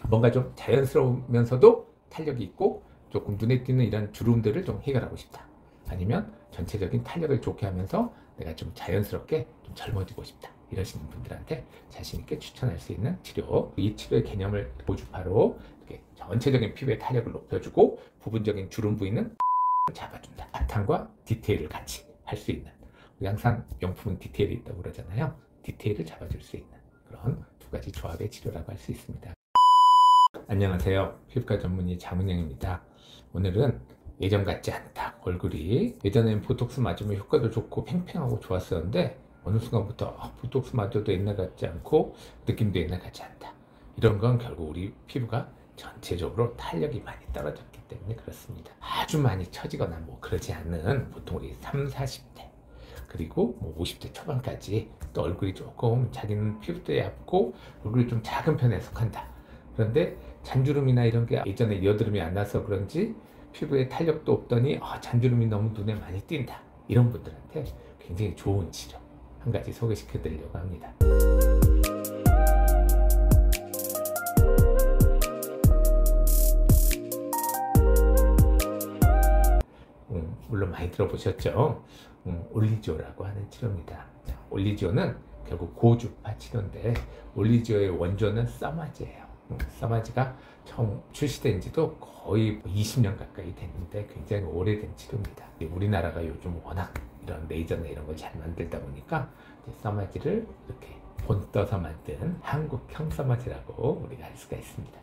뭔가 좀 자연스러우면서도 탄력이 있고 조금 눈에 띄는 이런 주름들을 좀 해결하고 싶다. 아니면 전체적인 탄력을 좋게 하면서 내가 좀 자연스럽게 좀 젊어지고 싶다. 이러시는 분들한테 자신있게 추천할 수 있는 치료. 이 치료의 개념을 고주파로 이렇게 전체적인 피부의 탄력을 높여주고 부분적인 주름 부위는 잡아준다. 바탕과 디테일을 같이 할 수 있는. 우리 항상 명품은 디테일이 있다고 그러잖아요. 디테일을 잡아줄 수 있는 그런 두 가지 조합의 치료라고 할 수 있습니다. 안녕하세요. 피부과 전문의 장은영입니다. 오늘은 예전 같지 않다. 얼굴이 예전엔 보톡스 맞으면 효과도 좋고 팽팽하고 좋았었는데 어느 순간부터 보톡스 맞아도 옛날 같지 않고 느낌도 옛날 같지 않다. 이런 건 결국 우리 피부가 전체적으로 탄력이 많이 떨어졌기 때문에 그렇습니다. 아주 많이 처지거나 뭐 그러지 않는 보통 우리 3, 40대 그리고 뭐 50대 초반까지 또 얼굴이 조금 자기는 피부도 얇고 얼굴이 좀 작은 편에 속한다. 그런데 잔주름이나 이런 게 예전에 여드름이 안 나서 그런지 피부에 탄력도 없더니 잔주름이 너무 눈에 많이 띈다. 이런 분들한테 굉장히 좋은 치료 한 가지 소개시켜 드리려고 합니다. 물론 많이 들어보셨죠? 올리지오라고 하는 치료입니다. 자, 올리지오는 결국 고주파 치료인데 올리지오의 원조는 써마지예요. 써마지가 처음 출시된 지도 거의 20년 가까이 됐는데 굉장히 오래된 치료입니다. 우리나라가 요즘 워낙 이런 레이저나 이런 걸 잘 만들다 보니까 써마지를 이렇게 본떠서 만든 한국형 써마지라고 우리가 할 수가 있습니다.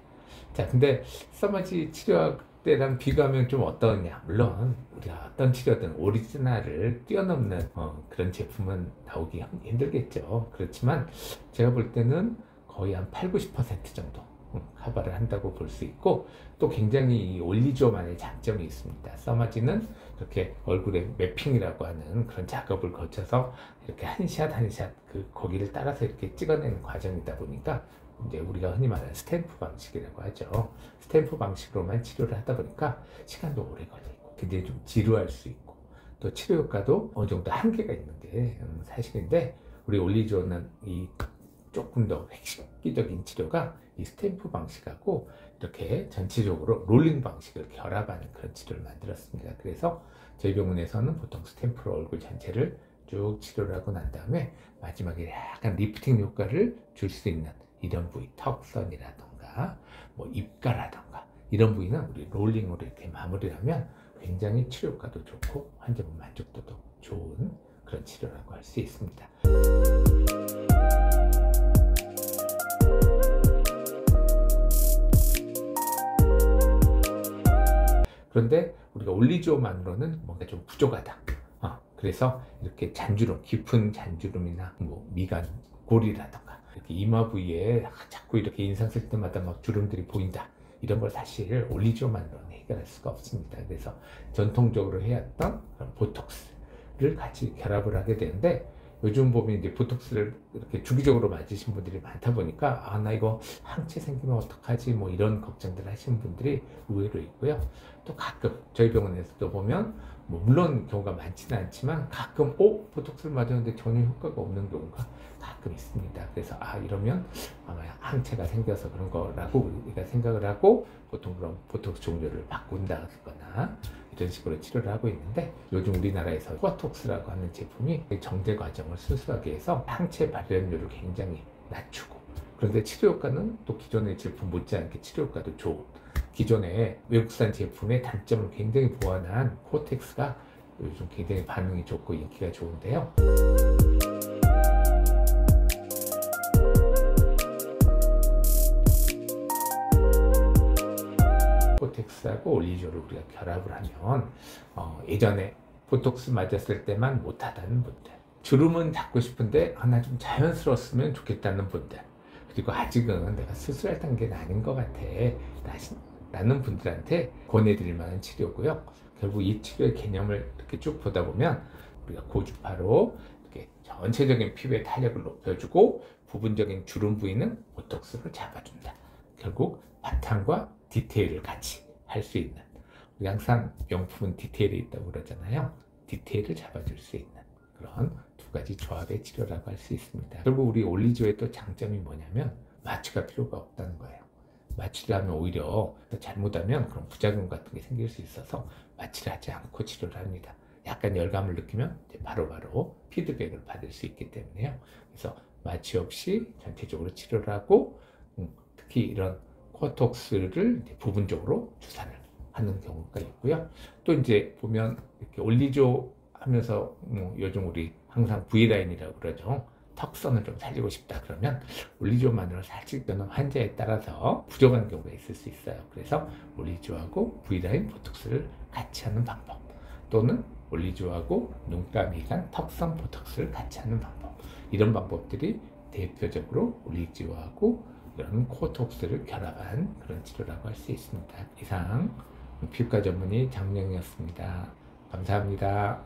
자, 근데 써마지 치료 때랑 비교하면 좀 어떠냐? 물론 우리가 어떤 치료든 오리지널을 뛰어넘는 그런 제품은 나오기 힘들겠죠. 그렇지만 제가 볼 때는 거의 한 8, 90% 정도 커버를 한다고 볼 수 있고 또 굉장히 이 올리지오만의 장점이 있습니다. 써마지는 그렇게 얼굴에 매핑이라고 하는 그런 작업을 거쳐서 이렇게 한 샷 한 샷 그 거기를 따라서 이렇게 찍어내는 과정이다 보니까 이제 우리가 흔히 말하는 스탬프 방식이라고 하죠. 스탬프 방식으로만 치료를 하다 보니까 시간도 오래 걸리고 굉장히 좀 지루할 수 있고 또 치료 효과도 어느 정도 한계가 있는 게 사실인데 우리 올리지오는 이 조금 더 획기적인 치료가 이 스탬프 방식하고 이렇게 전체적으로 롤링 방식을 결합하는 그런 치료를 만들었습니다. 그래서 저희 병원에서는 보통 스탬프로 얼굴 전체를 쭉 치료를 하고 난 다음에 마지막에 약간 리프팅 효과를 줄 수 있는 이런 부위, 턱선이라던가 뭐 입가라던가 이런 부위는 우리 롤링으로 이렇게 마무리를 하면 굉장히 치료 효과도 좋고 환자분 만족도도 좋은 그런 치료라고 할 수 있습니다. 그런데 우리가 올리지오만으로는 뭔가 좀 부족하다. 그래서 이렇게 잔주름, 깊은 잔주름이나 뭐 미간, 골이라던가 이렇게 이마 부위에 자꾸 이렇게 인상 쓸 때마다 막 주름들이 보인다. 이런 걸 사실 올리지오만으로는 해결할 수가 없습니다. 그래서 전통적으로 해왔던 보톡스를 같이 결합을 하게 되는데 요즘 보면 이제 보톡스를 이렇게 주기적으로 맞으신 분들이 많다 보니까 나 이거 항체 생기면 어떡하지 뭐 이런 걱정들 하시는 분들이 의외로 있고요. 또 가끔 저희 병원에서도 보면 뭐 물론 경우가 많지는 않지만 가끔 보톡스를 맞았는데 전혀 효과가 없는 경우가 가끔 있습니다. 그래서 이러면 아마 항체가 생겨서 그런 거라고 우리가 생각을 하고 보통 그런 보톡스 종류를 바꾼다거나 이런 식으로 치료를 하고 있는데 요즘 우리나라에서 코아톡스라고 하는 제품이 정제 과정을 순수하게 해서 항체 발현율을 굉장히 낮추고 그런데 치료 효과는 또 기존의 제품 못지않게 치료 효과도 좋은 기존의 외국산 제품의 단점을 굉장히 보완한 코텍스가 요즘 굉장히 반응이 좋고 인기가 좋은데요. 코텍스하고 올리지오를 우리가 결합을 하면 예전에 보톡스 맞았을 때만 못하다는 분들 주름은 잡고 싶은데 나 좀 자연스러웠으면 좋겠다는 분들 그리고 아직은 내가 수술할 단계는 아닌 것 같아 라는 분들한테 권해드릴 만한 치료고요. 결국 이 치료의 개념을 이렇게 쭉 보다 보면 우리가 고주파로 이렇게 전체적인 피부의 탄력을 높여주고 부분적인 주름 부위는 보톡스로 잡아준다. 결국 바탕과 디테일을 같이 할 수 있는 우리 항상 명품은 디테일이 있다고 그러잖아요. 디테일을 잡아줄 수 있는 그런 두 가지 조합의 치료라고 할 수 있습니다. 결국 우리 올리지오의 또 장점이 뭐냐면 마취가 필요가 없다는 거예요. 마취를 하면 오히려 잘못하면 그런 부작용 같은 게 생길 수 있어서 마취를 하지 않고 치료를 합니다. 약간 열감을 느끼면 바로바로 피드백을 받을 수 있기 때문에요. 그래서 마취 없이 전체적으로 치료를 하고 특히 이런 코톡스를 부분적으로 주사를 하는 경우가 있고요. 또 이제 보면 이렇게 올리조 하면서 요즘 우리 항상 V라인이라고 그러죠. 턱선을 좀 살리고 싶다 그러면 올리조만으로 살짝 되는 환자에 따라서 부족한 경우가 있을 수 있어요. 그래서 올리조하고 V라인 보톡스를 같이 하는 방법, 또는 올리조하고 눈가미간 턱선 보톡스를 같이 하는 방법, 이런 방법들이 대표적으로 올리조하고 이런 코톡스를 결합한 그런 치료라고 할 수 있습니다. 이상 피부과 전문의 장명이었습니다. 감사합니다.